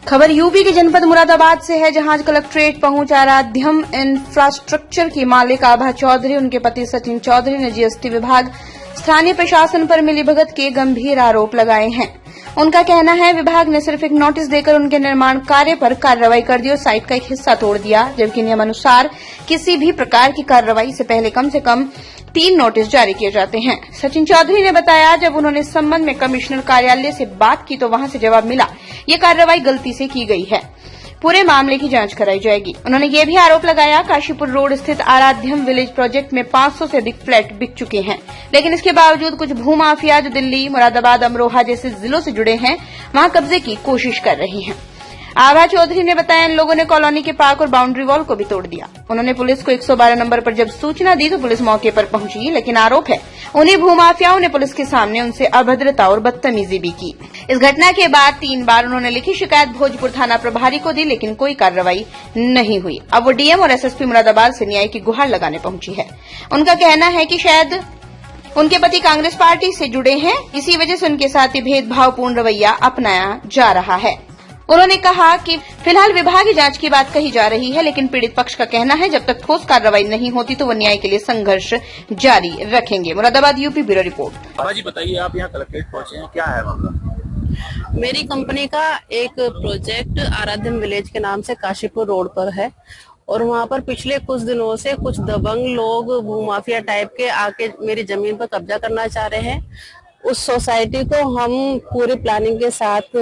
खबर यूपी के जनपद मुरादाबाद से है, जहां कलेक्ट्रेट पहुंच आराध्यम इंफ्रास्ट्रक्चर की मालिक आभा चौधरी, उनके पति सचिन चौधरी ने जीएसटी विभाग, स्थानीय प्रशासन पर मिलीभगत के गंभीर आरोप लगाए हैं। उनका कहना है, विभाग ने सिर्फ एक नोटिस देकर उनके निर्माण कार्य पर कार्रवाई कर दी और साइट का एक हिस्सा तोड़ दिया, जबकि नियमानुसार किसी भी प्रकार की कार्रवाई से पहले कम से कम 3 नोटिस जारी किए जाते हैं। सचिन चौधरी ने बताया, जब उन्होंने इस संबंध में कमिश्नर कार्यालय से बात की तो वहां से जवाब मिला, ये कार्रवाई गलती से की गई है, पूरे मामले की जांच कराई जाएगी। उन्होंने ये भी आरोप लगाया, काशीपुर रोड स्थित आराध्यम विलेज प्रोजेक्ट में 500 से अधिक फ्लैट बिक चुके हैं, लेकिन इसके बावजूद कुछ भूमाफिया जो दिल्ली, मुरादाबाद, अमरोहा जैसे जिलों से जुड़े हैं, वहां कब्जे की कोशिश कर रहे हैं। आभा चौधरी ने बताया, इन लोगों ने कॉलोनी के पार्क और बाउंड्री वॉल को भी तोड़ दिया। उन्होंने पुलिस को 112 नंबर पर जब सूचना दी तो पुलिस मौके पर पहुंची, लेकिन आरोप है उन्हीं भूमाफियाओं ने पुलिस के सामने उनसे अभद्रता और बदतमीजी भी की। इस घटना के बाद 3 बार उन्होंने लिखी शिकायत भोजपुर थाना प्रभारी को दी, लेकिन कोई कार्रवाई नहीं हुई। अब वो डीएम और एसएसपी मुरादाबाद से न्याय की गुहार लगाने पहुंची है। उनका कहना है कि शायद उनके पति कांग्रेस पार्टी से जुड़े हैं, इसी वजह से उनके साथ ये भेदभावपूर्ण रवैया अपनाया जा रहा है। उन्होंने कहा कि फिलहाल विभागीय जांच की बात कही जा रही है, लेकिन पीड़ित पक्ष का कहना है, जब तक ठोस कार्रवाई नहीं होती तो वो न्याय के लिए संघर्ष जारी रखेंगे। Moradabad UP bureau report. जी बताइए, आप यहाँ कलेक्ट्रेट पहुंचे हैं, क्या है मामला? मेरी कंपनी का एक प्रोजेक्ट आराध्यम विलेज के नाम से काशीपुर रोड पर है और वहाँ पर पिछले कुछ दिनों से कुछ दबंग लोग भूमाफिया टाइप के आके मेरी जमीन पर कब्जा करना चाह रहे हैं। उस सोसाइटी को हम पूरी प्लानिंग के साथ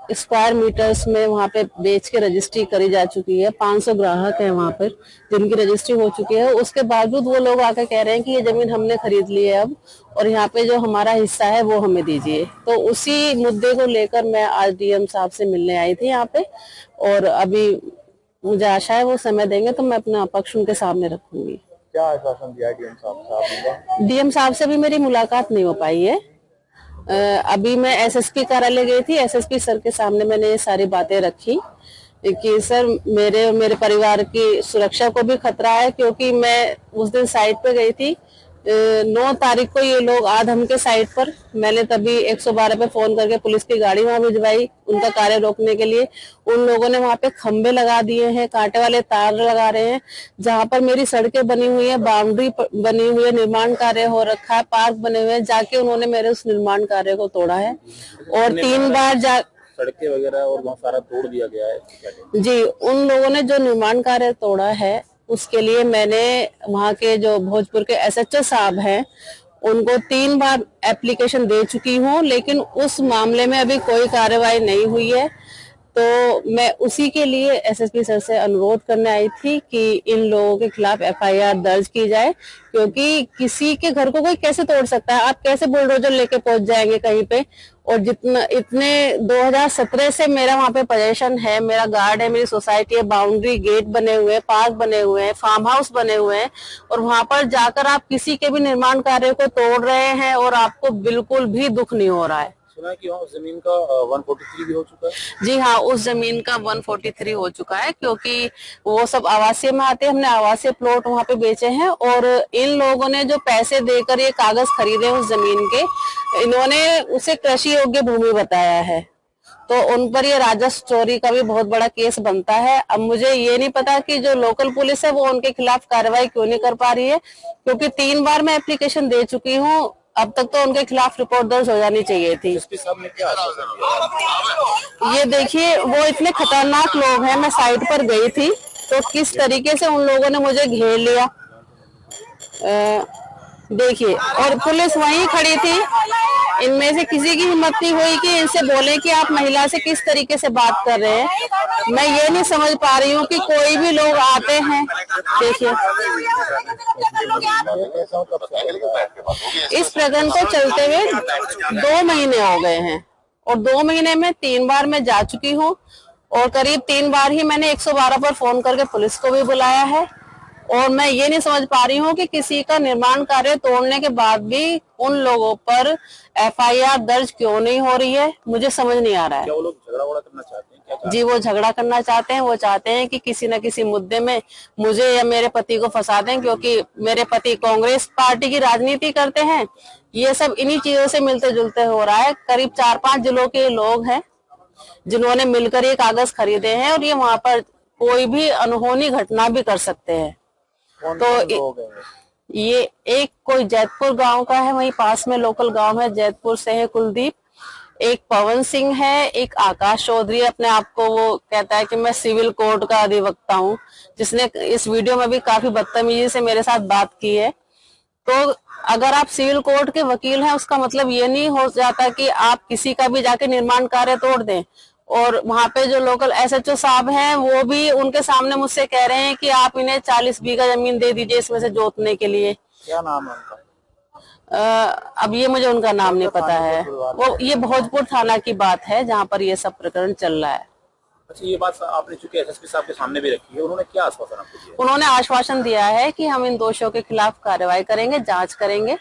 स्क्वायर मीटर्स में वहाँ पे बेच के रजिस्ट्री करी जा चुकी है। 500 ग्राहक हैं वहाँ पर जिनकी रजिस्ट्री हो चुकी है। उसके बावजूद वो लोग आकर कह रहे हैं कि ये जमीन हमने खरीद ली है अब, और यहाँ पे जो हमारा हिस्सा है वो हमें दीजिए। तो उसी मुद्दे को लेकर मैं आज डीएम साहब से मिलने आई थी यहाँ पे, और अभी मुझे आशा है वो समय देंगे तो मैं अपना पक्ष उनके सामने रखूंगी। क्या आश्वासन दिया डीएम साहब? डीएम साहब से भी मेरी मुलाकात नहीं हो पाई है। अभी मैं एसएसपी कार्यालय गई थी, एसएसपी सर के सामने मैंने ये सारी बातें रखी कि सर मेरे और मेरे परिवार की सुरक्षा को भी खतरा है, क्योंकि मैं उस दिन साइट पे गई थी 9 तारीख को। ये लोग आज हमके साइट पर, मैंने तभी 112 पे फोन करके पुलिस की गाड़ी वहां भिजवाई उनका कार्य रोकने के लिए। उन लोगों ने वहां पे खंबे लगा दिए हैं, कांटे वाले तार लगा रहे हैं। जहां पर मेरी सड़कें बनी हुई है, बाउंड्री बनी हुई है, निर्माण कार्य हो रखा है, पार्क बने हुए हैं, जाके उन्होंने मेरे उस निर्माण कार्य को तोड़ा है। और 3 बार सड़कें वगैरह और बहुत सारा तोड़ दिया गया है जी। उन लोगों ने जो निर्माण कार्य तोड़ा है उसके लिए मैंने वहाँ के जो भोजपुर के एसएचओ साहब हैं उनको 3 बार एप्लीकेशन दे चुकी हूँ, लेकिन उस मामले में अभी कोई कार्रवाई नहीं हुई है। तो मैं उसी के लिए एसएसपी सर से अनुरोध करने आई थी कि इन लोगों के खिलाफ एफआईआर दर्ज की जाए, क्योंकि किसी के घर को कोई कैसे तोड़ सकता है? आप कैसे बुलडोजर लेके पहुंच जाएंगे कहीं पे? और इतने 2017 से मेरा वहाँ पे पोजीशन है, मेरा गार्ड है, मेरी सोसाइटी है, बाउंड्री गेट बने हुए हैं, पार्क बने हुए हैं, फार्म हाउस बने हुए हैं, और वहाँ पर जाकर आप किसी के भी निर्माण कार्य को तोड़ रहे हैं और आपको बिल्कुल भी दुख नहीं हो रहा है। सुना है कि वहाँ जमीन का 143 भी हो चुका है? जी हाँ, उस जमीन का 143 हो चुका है, क्योंकि वो सब आवासीय में आते हैं। हमने आवासीय प्लॉट वहाँ पे बेचे हैं, और इन लोगों ने जो पैसे देकर ये कागज खरीदे उस जमीन के, इन्होंने उसे कृषि योग्य भूमि बताया है। तो उन पर ये राजस्व चोरी का भी बहुत बड़ा केस बनता है। अब मुझे ये नहीं पता कि जो लोकल पुलिस है वो उनके खिलाफ कार्रवाई क्यों नहीं कर पा रही है, क्योंकि 3 बार मैं एप्लीकेशन दे चुकी हूँ। अब तक तो उनके खिलाफ रिपोर्ट दर्ज हो जानी चाहिए थी। एसपी साहब ने क्या आश्वासन? ये देखिए, वो इतने खतरनाक लोग हैं। मैं साइट पर गई थी तो किस तरीके से उन लोगों ने मुझे घेर लिया, देखिए, और पुलिस वहीं खड़ी थी। इनमें से किसी की हिम्मत नहीं हुई कि इनसे बोले कि आप महिला से किस तरीके से बात कर रहे हैं। मैं ये नहीं समझ पा रही हूँ कि कोई भी लोग आते हैं। देखिए, इस प्रकरण को चलते हुए 2 महीने हो गए हैं, और 2 महीने में 3 बार मैं जा चुकी हूँ, और करीब 3 बार ही मैंने 112 पर फोन करके पुलिस को भी बुलाया है। और मैं ये नहीं समझ पा रही हूँ कि किसी का निर्माण कार्य तोड़ने के बाद भी उन लोगों पर एफआईआर दर्ज क्यों नहीं हो रही है, मुझे समझ नहीं आ रहा है। क्या वो लोग झगड़ा करना चाहते हैं? क्या जी, वो झगड़ा करना चाहते हैं। वो चाहते हैं कि किसी न किसी मुद्दे में मुझे या मेरे पति को फंसा दें, क्योंकि मेरे पति कांग्रेस पार्टी की राजनीति करते हैं। ये सब इन्हीं चीजों से मिलते जुलते हो रहा है। करीब 4-5 जिलों के लोग हैं जिन्होंने मिलकर ये कागज खरीदे हैं, और ये वहां पर कोई भी अनहोनी घटना भी कर सकते हैं। कौन तो कौन लोग हैं? ये एक कोई जैतपुर गांव का है, वहीं पास में लोकल गांव है, जैतपुर से है कुलदीप। एक पवन सिंह है, एक आकाश चौधरी, अपने आप को वो कहता है कि मैं सिविल कोर्ट का अधिवक्ता हूँ, जिसने इस वीडियो में भी काफी बदतमीजी से मेरे साथ बात की है। तो अगर आप सिविल कोर्ट के वकील हैं, उसका मतलब ये नहीं हो जाता कि आप किसी का भी जाके निर्माण कार्य तोड़ दें। और वहां पे जो लोकल एसएचओ साहब हैं, वो भी उनके सामने मुझसे कह रहे हैं कि आप इन्हें 40 बीघा जमीन दे दीजिए इसमें से जोतने के लिए। क्या नाम है उनका? अब ये मुझे उनका नाम नहीं पता है। वो ये भोजपुर थाना की बात है जहाँ पर ये सब प्रकरण चल रहा है। अच्छा, ये बात आपने चूंकि एसएसपी साहब के सामने भी रखी है, उन्होंने क्या आश्वासन आपको दिया? उन्होंने आश्वासन दिया है कि हम इन दोषियों के खिलाफ कार्रवाई करेंगे, जांच करेंगे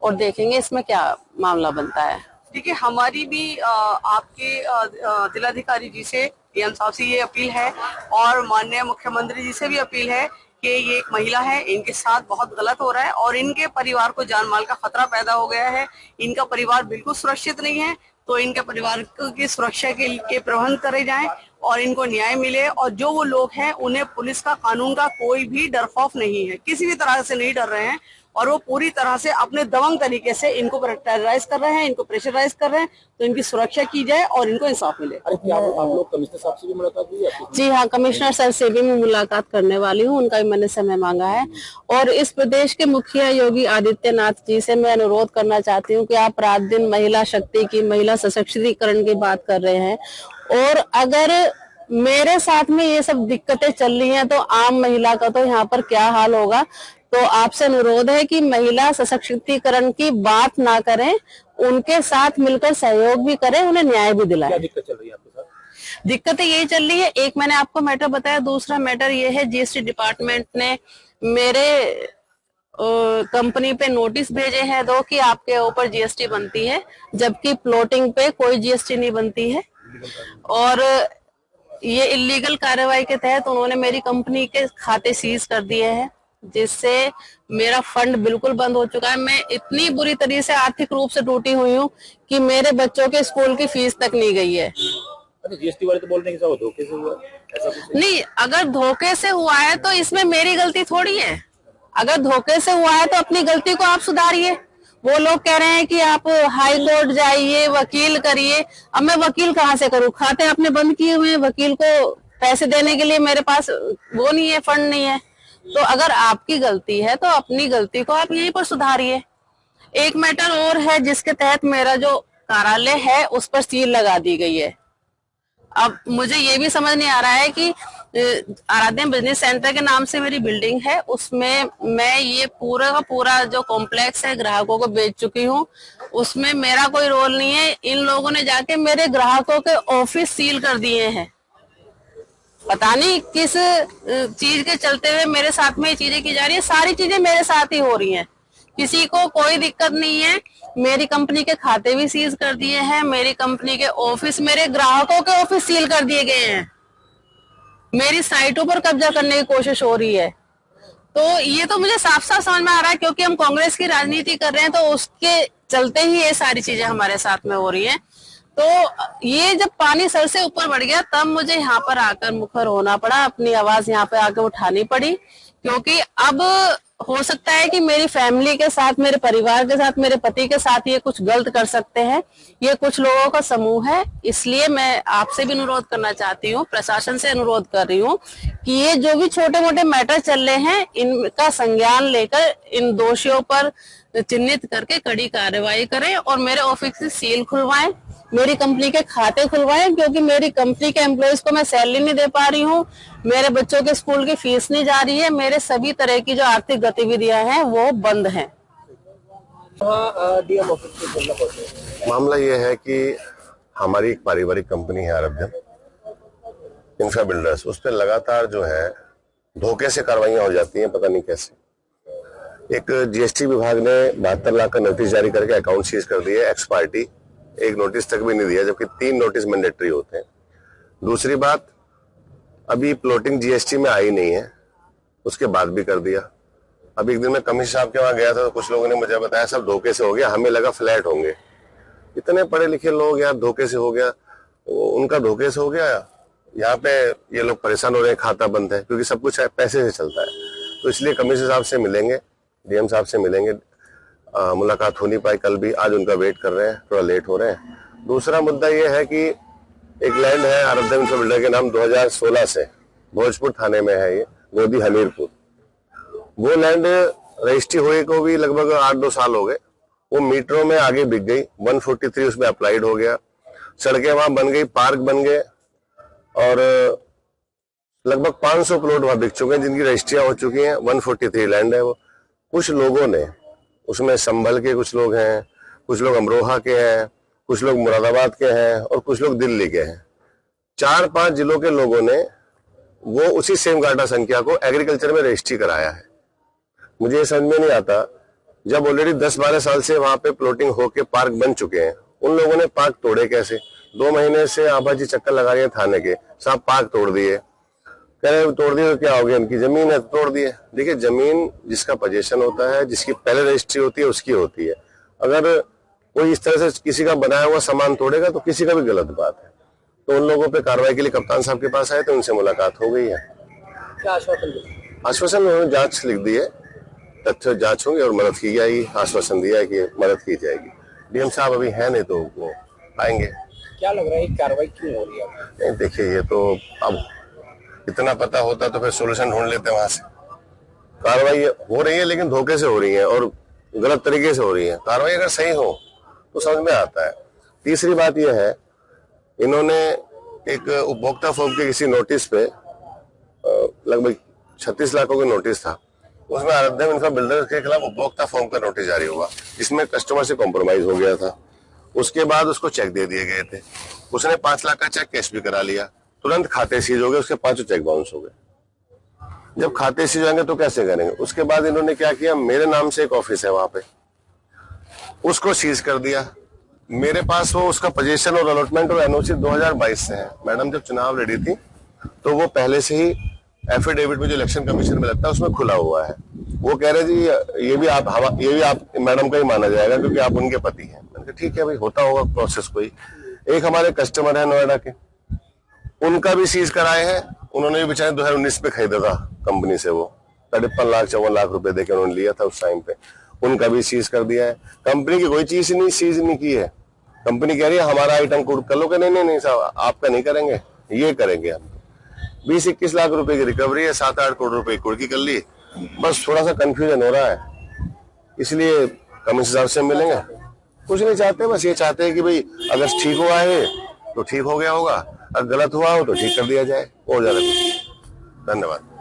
और देखेंगे इसमें क्या मामला बनता है। देखिए, हमारी भी आपके जिलाधिकारी जी से, डीएम साहब से ये अपील है और माननीय मुख्यमंत्री जी से भी अपील है कि ये एक महिला है, इनके साथ बहुत गलत हो रहा है और इनके परिवार को जान माल का खतरा पैदा हो गया है। इनका परिवार बिल्कुल सुरक्षित नहीं है, तो इनके परिवार की सुरक्षा के प्रबंध करे जाएं और इनको न्याय मिले। और जो वो लोग हैं, उन्हें पुलिस का, कानून का कोई भी डर खौफ नहीं है, किसी भी तरह से नहीं डर रहे हैं और वो पूरी तरह से अपने दबंग तरीके से इनको टेरराइज कर रहे हैं, इनको प्रेशराइज कर रहे हैं। तो इनकी सुरक्षा की जाए और इनको इंसाफ मिले। अरे क्या आप लोग कमिश्नर साहब से भी मुलाकात हुई है? जी हाँ, कमिश्नर सर से भी मैं मुलाकात करने वाली हूँ, उनका भी मैंने समय मांगा है। और इस प्रदेश के मुखिया योगी आदित्यनाथ जी से मैं अनुरोध करना चाहती हूँ कि आप रात दिन महिला शक्ति की, महिला सशक्तिकरण की बात कर रहे हैं, और अगर मेरे साथ में ये सब दिक्कतें चल रही हैं तो आम महिला का तो यहाँ पर क्या हाल होगा। तो आपसे अनुरोध है कि महिला सशक्तिकरण की बात ना करें, उनके साथ मिलकर सहयोग भी करें, उन्हें न्याय भी दिलाएं। क्या दिक्कत चल रही है आपके साथ? दिक्कतें यही चल रही है, एक मैंने आपको मैटर बताया, दूसरा मैटर ये है जीएसटी डिपार्टमेंट ने मेरे कंपनी पे नोटिस भेजे हैं दो कि आपके ऊपर जीएसटी बनती है, जबकि प्लॉटिंग पे कोई जीएसटी नहीं बनती है। और ये इलीगल कार्रवाई के तहत उन्होंने मेरी कंपनी के खाते सीज कर दिए हैं, जिससे मेरा फंड बिल्कुल बंद हो चुका है। मैं इतनी बुरी तरीके से आर्थिक रूप से टूटी हुई हूँ कि मेरे बच्चों के स्कूल की फीस तक नहीं गई है। अच्छा, जीएसटी वाले तो बोल रहे हैं कि सब धोखे से हुआ, ऐसा कुछ नहीं, अगर धोखे से हुआ है तो इसमें मेरी गलती थोड़ी है। अगर धोखे से हुआ है तो अपनी गलती को आप सुधारिए। वो लोग कह रहे हैं कि आप हाई कोर्ट जाइए, वकील करिए। अब मैं वकील कहाँ से करूँ? खाते आपने बंद किए हुए हैं, वकील को पैसे देने के लिए मेरे पास वो नहीं है, फंड नहीं है। तो अगर आपकी गलती है तो अपनी गलती को आप यहीं पर सुधारिए। एक मैटर और है जिसके तहत मेरा जो कार्यालय है उस पर सील लगा दी गई है। अब मुझे ये भी समझ नहीं आ रहा है कि आराध्या बिजनेस सेंटर के नाम से मेरी बिल्डिंग है, उसमें मैं ये पूरा का पूरा जो कॉम्प्लेक्स है ग्राहकों को बेच चुकी हूँ, उसमें मेरा कोई रोल नहीं है। इन लोगों ने जाके मेरे ग्राहकों के ऑफिस सील कर दिए हैं। पता नहीं किस चीज के चलते हुए मेरे साथ में ये चीजें की जा रही है। सारी चीजें मेरे साथ ही हो रही हैं, किसी को कोई दिक्कत नहीं है। मेरी कंपनी के खाते भी सीज कर दिए हैं, मेरी कंपनी के ऑफिस, मेरे ग्राहकों के ऑफिस सील कर दिए गए हैं, मेरी साइटों पर कब्जा करने की कोशिश हो रही है। तो ये तो मुझे साफ साफ समझ में आ रहा है, क्योंकि हम कांग्रेस की राजनीति कर रहे हैं, तो उसके चलते ही ये सारी चीजें हमारे साथ में हो रही है। तो ये जब पानी सर से ऊपर बढ़ गया, तब मुझे यहाँ पर आकर मुखर होना पड़ा, अपनी आवाज यहाँ पे आकर उठानी पड़ी, क्योंकि अब हो सकता है कि मेरी फैमिली के साथ, मेरे परिवार के साथ, मेरे पति के साथ ये कुछ गलत कर सकते हैं। ये कुछ लोगों का समूह है। इसलिए मैं आपसे भी अनुरोध करना चाहती हूँ, प्रशासन से अनुरोध कर रही हूँ कि ये जो भी छोटे मोटे मैटर चल रहे हैं, इनका संज्ञान लेकर इन दोषियों पर चिन्हित करके कड़ी कार्रवाई करें और मेरे ऑफिस की सील खुलवाएं, मेरी कंपनी के खाते खुलवाएं, क्योंकि मेरी कंपनी के एम्प्लॉयज को मैं सैलरी नहीं दे पा रही हूँ, मेरे बच्चों के स्कूल की फीस नहीं जा रही है, मेरे सभी तरह की जो आर्थिक गतिविधियां हैं वो बंद हैं। मामला ये है कि हमारी एक पारिवारिक कंपनी है आराध्या इंफ्रा बिल्डर्स, उस पर लगातार जो है धोखे से कार्रवाइयां हो जाती हैं, पता नहीं कैसे। एक जीएसटी विभाग ने 72 लाख का नोटिस जारी करके अकाउंट सीज कर दिए, एक्स पार्टी एक नोटिस तक भी नहीं दिया, जबकि 3 नोटिस मैंडेटरी होते हैं। दूसरी बात, अभी प्लॉटिंग जीएसटी में आई नहीं है, उसके बाद भी कर दिया। अब एक दिन मैं कमिश्नर साहब के वहां गया था, तो कुछ लोगों ने मुझे बताया सब धोखे से हो गया, हमें लगा फ्लैट होंगे। इतने पढ़े लिखे लोग यार, धोखे से हो गया। उनका धोखे से हो गया। यहाँ पे ये लोग परेशान हो रहे हैं, खाता बंद है, क्योंकि सब कुछ पैसे से चलता है। तो इसलिए कमिश्नर साहब से मिलेंगे, डीएम साहब से मिलेंगे। मुलाकात हो नहीं पाई कल भी, आज उनका वेट कर रहे हैं, थोड़ा लेट हो रहे हैं। दूसरा मुद्दा ये है कि एक लैंड है आराध्यम इंफ्रा बिल्डर के नाम, 2016 से भोजपुर थाने में है, ये गोदी हमीरपुर। वो लैंड रजिस्ट्री हुए को भी लगभग 8-2 साल हो गए। वो मीटरों में आगे बिक गई, 143 उसमें अप्लाइड हो गया, सड़कें वहां बन गई, पार्क बन गए, और लगभग 500 प्लॉट वहां बिक चुके हैं जिनकी रजिस्ट्रियां हो चुकी हैं। 143 लैंड है वो। कुछ लोगों ने उसमें संभल के, कुछ लोग हैं, कुछ लोग अमरोहा के हैं, कुछ लोग मुरादाबाद के हैं और कुछ लोग दिल्ली के हैं। 4-5 जिलों के लोगों ने वो उसी सेम गाटा संख्या को एग्रीकल्चर में रजिस्ट्री कराया है। मुझे ये समझ में नहीं आता, जब ऑलरेडी 10-12 साल से वहां पे प्लॉटिंग होके पार्क बन चुके हैं, उन लोगों ने पार्क तोड़े कैसे? 2 महीने से आबाजी चक्कर लगा रही है थाने के, साहब पार्क तोड़ दिए, कह रहे तोड़ दिए तो क्या हो गया, इनकी जमीन है तोड़ दिए। देखिए, जमीन जिसका पोजीशन होता है, जिसकी पहले रजिस्ट्री होती है, उसकी होती है। अगर कोई इस तरह से किसी का बनाया हुआ सामान तोड़ेगा तो किसी का भी गलत बात है। तो उन लोगों पे कार्रवाई के लिए कप्तान साहब के पास आए, तो उनसे मुलाकात हो गई है। क्या आश्वासन? आश्वासन उन्होंने जांच लिख दी है, तथ्य जांच होंगे और मदद की जाएगी। आश्वासन दिया है कि मदद की जाएगी। डीएम साहब अभी है नहीं, तो वो आएंगे। क्या लग रहा है कार्रवाई क्यों हो रही है? नहीं, देखिए, ये तो अब इतना पता होता तो फिर सोल्यूशन ढूंढ लेते वहां से। कार्रवाई हो रही है, लेकिन धोखे से हो रही है और गलत तरीके से हो रही है। कार्रवाई अगर सही हो तो समझ में आता है। तीसरी बात यह है, इन्होंने एक उपभोक्ता फॉर्म के किसी नोटिस पे लगभग 36 लाखों का नोटिस था, उसमें आराध्यम इंफ्रा बिल्डर के खिलाफ उपभोक्ता फॉर्म का नोटिस जारी हुआ, जिसमें कस्टमर से कॉम्प्रोमाइज हो गया था। उसके बाद उसको चेक दे दिए गए थे, उसने 5 लाख का चेक कैश भी करा लिया, तुरंत खाते सीज हो गए, उसके 5 चेक बाउंस हो गए। जब खाते सीज होंगे तो कैसे करेंगे? उसके बाद इन्होंने क्या किया, मेरे नाम से एक ऑफिस है वहां पे, उसको सीज कर दिया। मेरे पास वो उसका पोजीशन और अलॉटमेंट और एनओसी 2022 से है। मैडम जब चुनाव लड़ी थी तो वो पहले से ही एफिडेविट में जो इलेक्शन कमीशन में लगता है उसमें खुला हुआ है। वो कह रहे जी ये भी आप मैडम का ही माना जाएगा क्योंकि आप उनके पति हैं। मैंने कहा ठीक है भाई, होता होगा प्रोसेस कोई। एक हमारे कस्टमर है नोएडा के, उनका भी सीज कराए हैं। उन्होंने भी बेचारे 2019 में खरीदा था कंपनी से, वो 53-54 लाख रुपए देकर उन्होंने लिया था उस टाइम पे, उनका भी सीज कर दिया है। कंपनी की कोई चीज नहीं सीज नहीं की है। कंपनी कह रही है हमारा आइटम कोड कर लो, कि नहीं साहब आपका नहीं करेंगे, ये करेंगे हम। 20-21 लाख रुपए की रिकवरी है, 7-8 करोड़ रुपए की कुर्की कर ली। बस थोड़ा सा कंफ्यूजन हो रहा है, इसलिए कमिश्नर साहब से मिलेंगे। कुछ नहीं चाहते, बस ये चाहते हैं कि भाई अगर ठीक हुआ है तो ठीक हो गया होगा, अगर गलत हुआ हो तो ठीक कर दिया जाए, और ज्यादा कुछ। धन्यवाद।